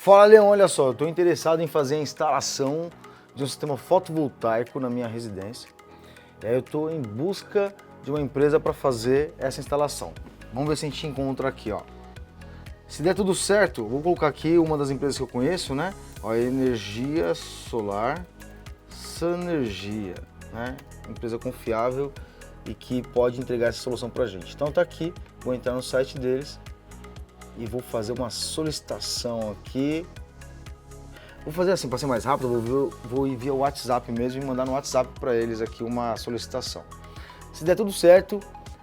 Fala, Leão, olha só, eu estou interessado em fazer a instalação de um sistema fotovoltaico na minha residência. E aí eu estou em busca de uma empresa para fazer essa instalação. Vamos ver se a gente encontra aqui, ó. Se der tudo certo, vou colocar aqui uma das empresas que eu conheço, né? Ó, Energia Solar Sanergia, né? Empresa confiável e que pode entregar essa solução para a gente. Então tá aqui, vou entrar no site deles e vou fazer uma solicitação aqui. Vou fazer assim, para ser mais rápido, vou ir via WhatsApp mesmo e mandar no WhatsApp para eles aqui uma solicitação. Se der tudo certo,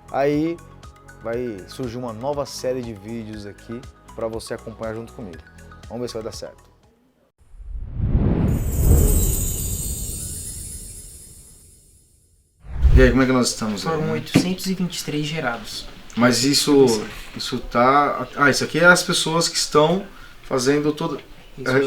aí vai surgir uma nova série de vídeos aqui para você acompanhar junto comigo. Vamos ver se vai dar certo. E aí, como é que nós estamos? Foram 823 gerados. Mas isso tá... Ah, isso aqui é as pessoas que estão fazendo todo...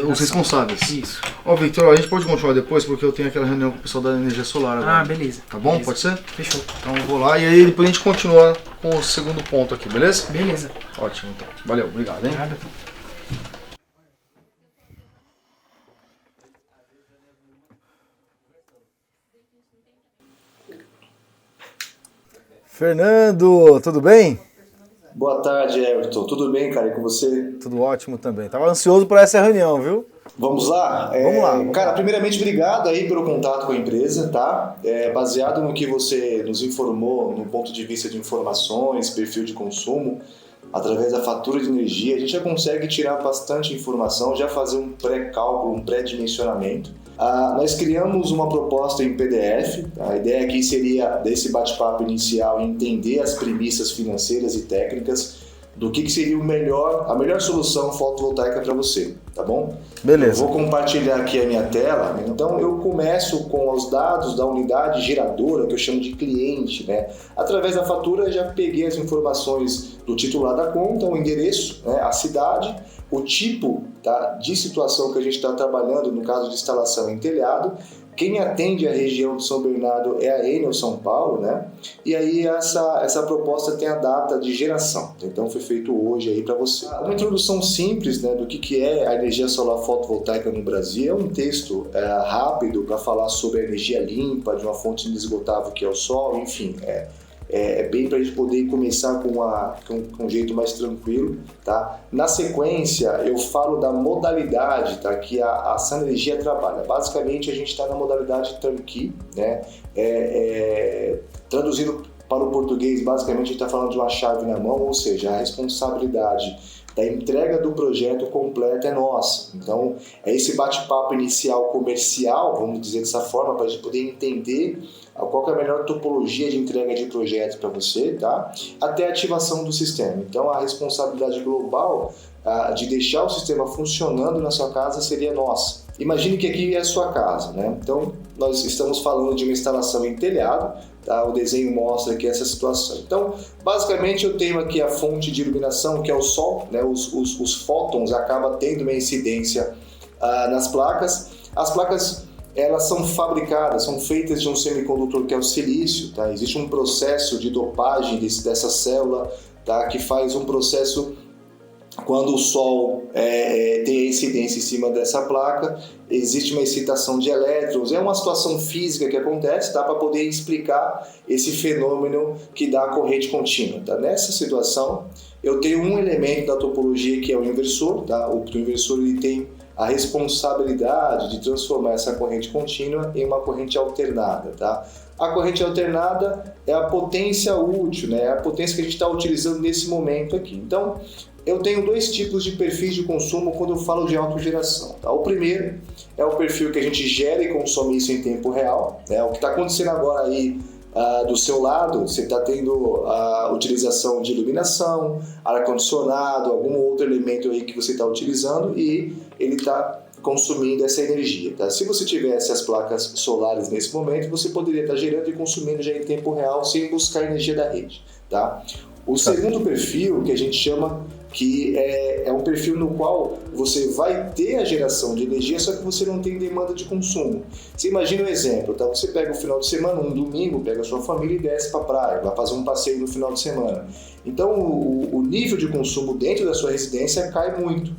os responsáveis. Isso. Ó, Victor, a gente pode continuar depois porque eu tenho aquela reunião com o pessoal da energia solar agora. Ah, beleza. Tá bom? Beleza. Pode ser? Fechou. Então eu vou lá e aí depois a gente continua com o segundo ponto aqui, beleza? Beleza. Ótimo, então. Valeu, obrigado, hein? Nada. Fernando, tudo bem? Boa tarde, Everton. Tudo bem, cara? E com você? Tudo ótimo também. Tava ansioso por essa reunião, viu? Vamos lá? Vamos cara, lá. primeiramente, obrigado aí pelo contato com a empresa, tá? Baseado no que você nos informou, no ponto de vista de informações, perfil de consumo, através da fatura de energia, a gente já consegue tirar bastante informação, já fazer um pré-cálculo, um pré-dimensionamento. Nós criamos uma proposta em PDF. A ideia aqui seria, desse bate-papo inicial, entender as premissas financeiras e técnicas do que seria a melhor solução fotovoltaica para você, tá bom? Beleza. Eu vou compartilhar aqui a minha tela. Então eu começo com os dados da unidade geradora, que eu chamo de cliente, né? Através da fatura já peguei as informações do titular da conta, o endereço, né? A cidade, o tipo, tá, de situação que a gente está trabalhando, no caso de instalação em telhado. Quem atende a região de São Bernardo é a Enel São Paulo, né? E aí essa proposta tem a data de geração. Então foi feito hoje aí para você. Uma introdução simples, né, do que é a energia solar fotovoltaica no Brasil. É um texto rápido para falar sobre a energia limpa de uma fonte inesgotável que é o sol, enfim. É bem para a gente poder começar com um jeito mais tranquilo, tá? Na sequência, eu falo da modalidade, tá, que a Sanergia trabalha. Basicamente, a gente está na modalidade turnkey, né? Traduzindo para o português, basicamente, a gente está falando de uma chave na mão, ou seja, a responsabilidade da entrega do projeto completa é nossa. Então, é esse bate-papo inicial comercial, vamos dizer dessa forma, para a gente poder entender qual que é a melhor topologia de entrega de projetos para você, tá? Até a ativação do sistema. Então, a responsabilidade global de deixar o sistema funcionando na sua casa seria nossa. Imagine que aqui é a sua casa, né? Então, nós estamos falando de uma instalação em telhado, tá? O desenho mostra aqui essa situação. Então, basicamente, eu tenho aqui a fonte de iluminação, que é o sol, né? Os fótons acabam tendo uma incidência nas placas. As placas, elas são fabricadas, são feitas de um semicondutor que é o silício, tá? Existe um processo de dopagem dessa célula, tá? Que faz um processo quando o sol tem a incidência em cima dessa placa, existe uma excitação de elétrons, é uma situação física que acontece, tá? Para poder explicar esse fenômeno que dá a corrente contínua, tá? Nessa situação, eu tenho um elemento da topologia que é o inversor, tá? O inversor ele tem a responsabilidade de transformar essa corrente contínua em uma corrente alternada, tá? A corrente alternada é a potência útil, né? É a potência que a gente está utilizando nesse momento aqui. Então, eu tenho dois tipos de perfis de consumo quando eu falo de autogeração, tá? O primeiro é o perfil que a gente gera e consome isso em tempo real, né? O que está acontecendo agora aí do seu lado, você está tendo a utilização de iluminação, ar-condicionado, algum outro elemento aí que você está utilizando e ele está consumindo essa energia, tá? Se você tivesse as placas solares nesse momento, você poderia estar gerando e consumindo já em tempo real sem buscar energia da rede, tá? O segundo perfil, que a gente chama que é um perfil no qual você vai ter a geração de energia, só que você não tem demanda de consumo. Você imagina um exemplo, tá? Você pega o final de semana, um domingo, pega a sua família e desce para a praia, vai fazer um passeio no final de semana. Então, o nível de consumo dentro da sua residência cai muito.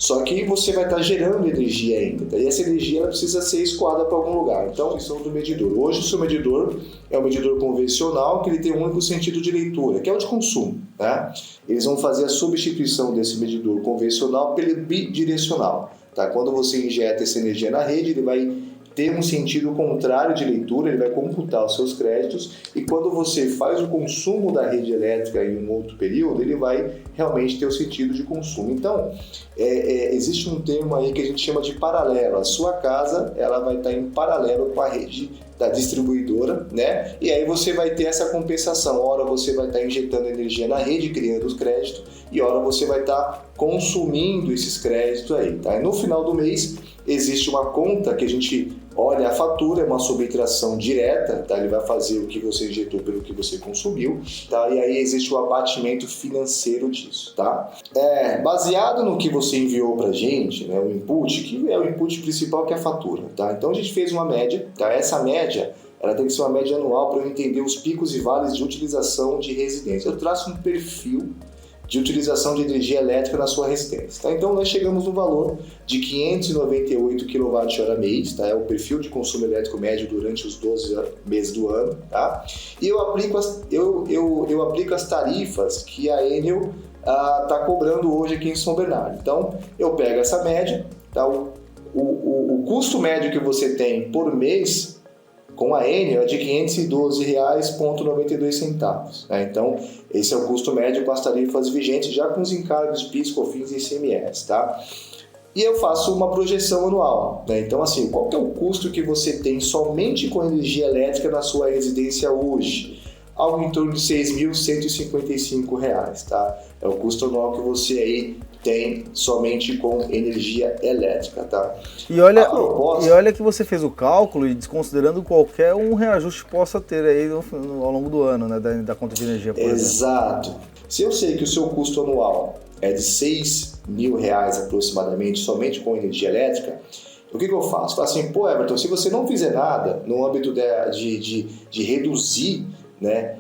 Só que você vai estar gerando energia ainda, e essa energia ela precisa ser escoada para algum lugar. Então, a questão do medidor. Hoje, o seu medidor é um medidor convencional que ele tem um único sentido de leitura, que é o de consumo. Né? Eles vão fazer a substituição desse medidor convencional pelo bidirecional. Tá? Quando você injeta essa energia na rede, ele vai ter um sentido contrário de leitura, ele vai computar os seus créditos, e quando você faz o consumo da rede elétrica em um outro período, ele vai realmente ter o sentido de consumo. Então, existe um termo aí que a gente chama de paralelo. A sua casa ela vai estar em paralelo com a rede da distribuidora, né? E aí você vai ter essa compensação. Ora você vai estar injetando energia na rede, criando os créditos, e ora você vai estar consumindo esses créditos aí, tá? E no final do mês existe uma conta que a gente olha a fatura, é uma subtração direta, tá? Ele vai fazer o que você injetou pelo que você consumiu, tá? E aí existe o abatimento financeiro disso, tá? Baseado no que você enviou pra gente, né, o input, que é o input principal, que é a fatura, tá? Então a gente fez uma média, tá? Essa média, ela tem que ser uma média anual para eu entender os picos e vales de utilização de residência. Eu traço um perfil de utilização de energia elétrica na sua residência. Tá? Então, nós chegamos no valor de 598 kWh mês, tá? É o perfil de consumo elétrico médio durante os 12 meses do ano. Tá? E eu aplico as tarifas que a Enel está cobrando hoje aqui em São Bernardo. Então, eu pego essa média, tá? O custo médio que você tem por mês com a Enel é de R$ 512,92. Né? Então, esse é o custo médio com as tarifas vigentes, já com os encargos de PIS, COFINS e ICMS. Tá? E eu faço uma projeção anual. Né? Então, assim, qual que é o custo que você tem somente com energia elétrica na sua residência hoje? Algo em torno de R$ 6.155. Tá? É o custo anual que você aí tem somente com energia elétrica, tá? E olha que você fez o cálculo e desconsiderando qualquer um reajuste que possa ter aí ao longo do ano, né, da conta de energia, por Exato. exemplo. Se eu sei que o seu custo anual é de R$6.000 aproximadamente, somente com energia elétrica, o que eu faço? Falo assim, pô, Everton, se você não fizer nada no âmbito de reduzir, né,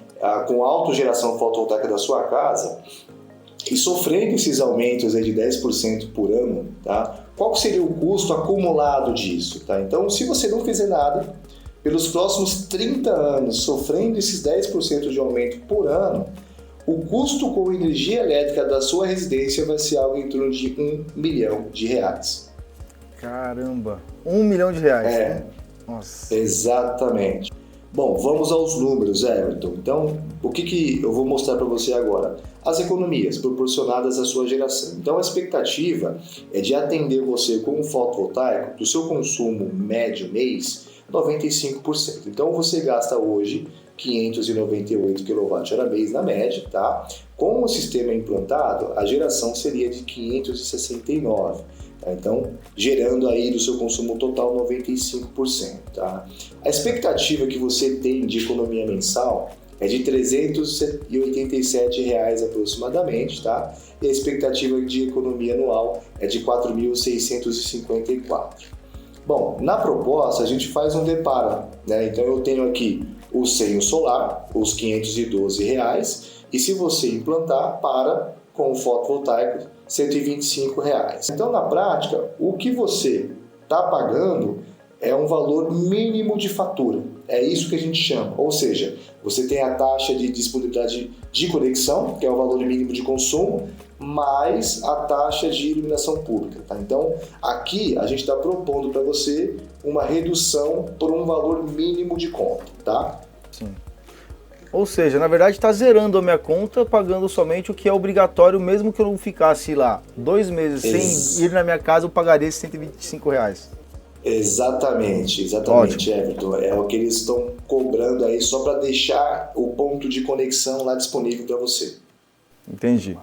com a autogeração fotovoltaica da sua casa, e sofrendo esses aumentos aí de 10% por ano, tá? Qual seria o custo acumulado disso? Tá? Então, se você não fizer nada, pelos próximos 30 anos, sofrendo esses 10% de aumento por ano, o custo com energia elétrica da sua residência vai ser algo em torno de R$1 milhão. Caramba! R$1 milhão? É, nossa. Exatamente. Bom, vamos aos números, Everton. Então, o que eu vou mostrar para você agora? As economias proporcionadas à sua geração. Então, a expectativa é de atender você com um fotovoltaico do seu consumo médio mês 95%. Então, você gasta hoje 598 kWh mês na média, tá? Com o sistema implantado, a geração seria de 569. Então, gerando aí do seu consumo total 95%. Tá? A expectativa que você tem de economia mensal é de R$ 387 aproximadamente, tá? E a expectativa de economia anual é de R$ 4.654. Bom, na proposta a gente faz um deparo, né? Então eu tenho aqui o senho solar, os R$ 512, e se você implantar, com o fotovoltaico, R$ 125. Então, na prática, o que você está pagando é um valor mínimo de fatura. É isso que a gente chama. Ou seja, você tem a taxa de disponibilidade de conexão, que é o valor mínimo de consumo, mais a taxa de iluminação pública. Tá? Então, aqui a gente está propondo para você uma redução por um valor mínimo de conta. Tá? Sim. Ou seja, na verdade está zerando a minha conta, pagando somente o que é obrigatório, mesmo que eu não ficasse lá 2 meses sem ir na minha casa, eu pagaria esses R$ 125. Exatamente, Ótimo. Everton. É o que eles estão cobrando aí só para deixar o ponto de conexão lá disponível para você. Entendi.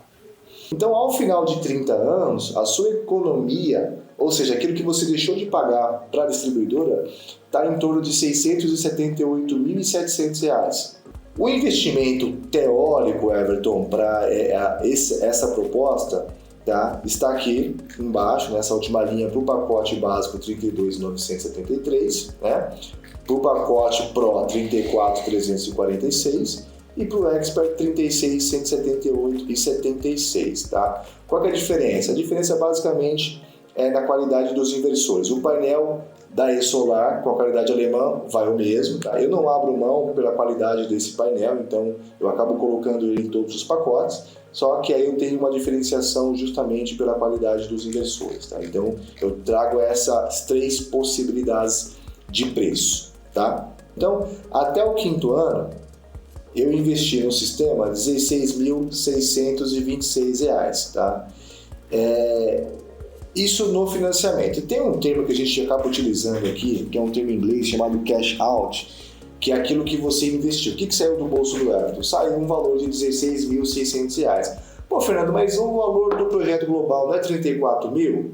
Então, ao final de 30 anos, a sua economia, ou seja, aquilo que você deixou de pagar para a distribuidora, está em torno de R$ 678.700. O investimento teórico, Everton, para essa proposta, tá, está aqui embaixo, nessa última linha, para o pacote básico 32.973, né, para o pacote Pro 34.346 e para o Expert 36, 178 e 76, tá? Qual que é a diferença? A diferença basicamente é na qualidade dos inversores. O painel da E-Solar com a qualidade alemã vai o mesmo, tá? Eu não abro mão pela qualidade desse painel, então eu acabo colocando ele em todos os pacotes, só que aí eu tenho uma diferenciação justamente pela qualidade dos inversores, tá? Então eu trago essas 3 possibilidades de preço, tá? Então, até o 5º ano, eu investi no sistema R$ 16.626, tá? Isso no financiamento. E tem um termo que a gente acaba utilizando aqui, que é um termo em inglês chamado cash out, que é aquilo que você investiu. O que saiu do bolso do Everton? Saiu um valor de R$ 16.600. Pô, Fernando, mas o valor do projeto global não é 34 mil?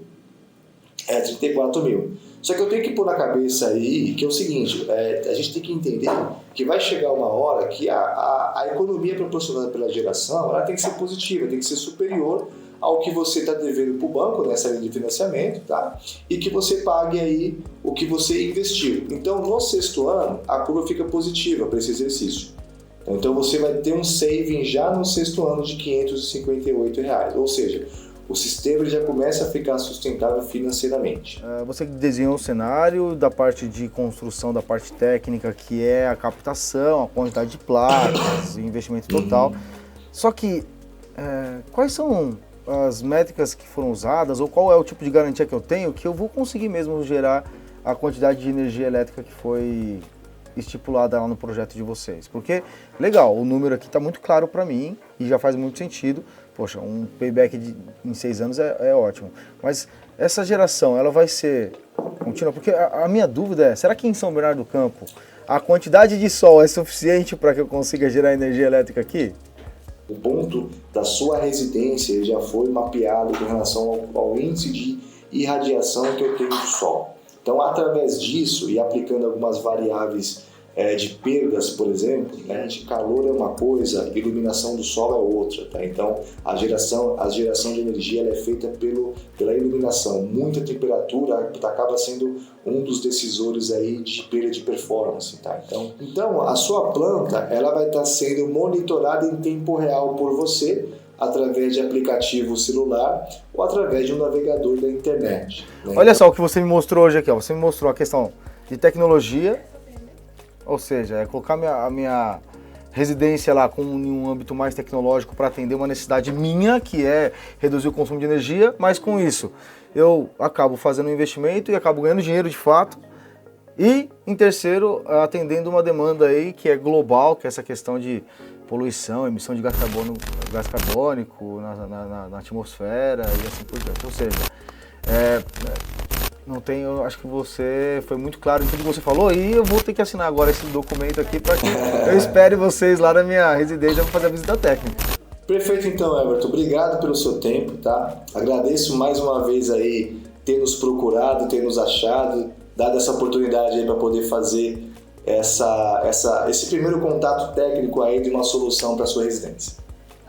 É 34 mil. Só que eu tenho que pôr na cabeça aí que é o seguinte, a gente tem que entender que vai chegar uma hora que a economia proporcionada pela geração, ela tem que ser positiva, tem que ser superior ao que você está devendo para o banco nessa linha de financiamento, tá? E que você pague aí o que você investiu. Então, no 6º ano, a curva fica positiva para esse exercício. Então, você vai ter um saving já no 6º ano de R$ 558, ou seja, o sistema já começa a ficar sustentável financeiramente. Você desenhou o cenário da parte de construção, da parte técnica, que é a captação, a quantidade de placas, o investimento total. Só que, quais são as métricas que foram usadas, ou qual é o tipo de garantia que eu tenho que eu vou conseguir mesmo gerar a quantidade de energia elétrica que foi estipulada lá no projeto de vocês? Porque, legal, o número aqui está muito claro para mim e já faz muito sentido. Poxa, um payback em 6 anos é ótimo. Mas essa geração, ela vai ser contínua? Porque a minha dúvida é, será que em São Bernardo do Campo a quantidade de sol é suficiente para que eu consiga gerar energia elétrica aqui? O ponto da sua residência já foi mapeado com relação ao índice de irradiação que eu tenho do sol. Então, através disso e aplicando algumas variáveis de perdas, por exemplo, né, calor é uma coisa, iluminação do sol é outra, tá? Então a geração de energia ela é feita pela iluminação. Muita temperatura acaba sendo um dos decisores aí de perda de performance, tá? Então a sua planta ela vai estar sendo monitorada em tempo real por você através de aplicativo celular ou através de um navegador da internet, né? Olha só o que você me mostrou hoje aqui, ó. Você me mostrou a questão de tecnologia. Ou seja, é colocar a minha residência lá com um âmbito mais tecnológico para atender uma necessidade minha, que é reduzir o consumo de energia, mas com isso eu acabo fazendo um investimento e acabo ganhando dinheiro de fato. E, em terceiro, atendendo uma demanda aí que é global, que é essa questão de poluição, emissão de gás carbônico na atmosfera e assim por diante. Ou seja, eu acho que você foi muito claro em tudo que você falou e eu vou ter que assinar agora esse documento aqui para que eu espere vocês lá na minha residência para fazer a visita técnica. Perfeito então, Everton. Obrigado pelo seu tempo, tá? Agradeço mais uma vez aí ter nos procurado, ter nos achado, dado essa oportunidade aí para poder fazer esse primeiro contato técnico aí de uma solução para sua residência.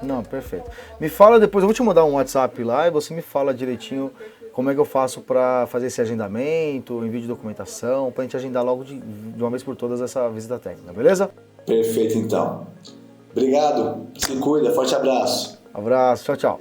Não, perfeito. Me fala depois, eu vou te mandar um WhatsApp lá e você me fala direitinho como é que eu faço para fazer esse agendamento, envio de documentação, para a gente agendar logo de uma vez por todas essa visita técnica, beleza? Perfeito, então. Obrigado, se cuida, forte abraço. Abraço, tchau, tchau.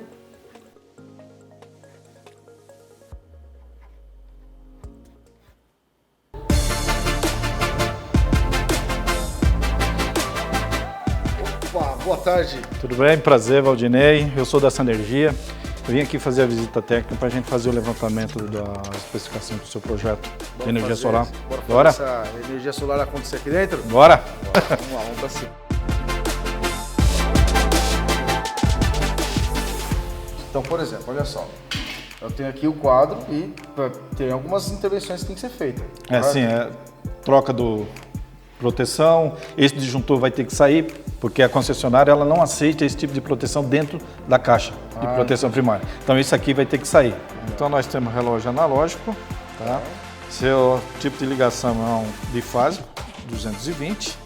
Opa, boa tarde. Tudo bem? Prazer, Valdinei. Eu sou da Sanergia. Eu vim aqui fazer a visita técnica para a gente fazer o levantamento da especificação do seu projeto de energia solar. Bora? Essa energia solar acontecer aqui dentro? Bora! Vamos lá, vamos pra cima. Então, por exemplo, olha só. Eu tenho aqui o quadro e tem algumas intervenções que tem que ser feitas. Sim, troca do proteção, esse disjuntor vai ter que sair, porque a concessionária ela não aceita esse tipo de proteção dentro da caixa de proteção primária. Então isso aqui vai ter que sair. Então nós temos relógio analógico, tá? Seu tipo de ligação é um bifásico, 220.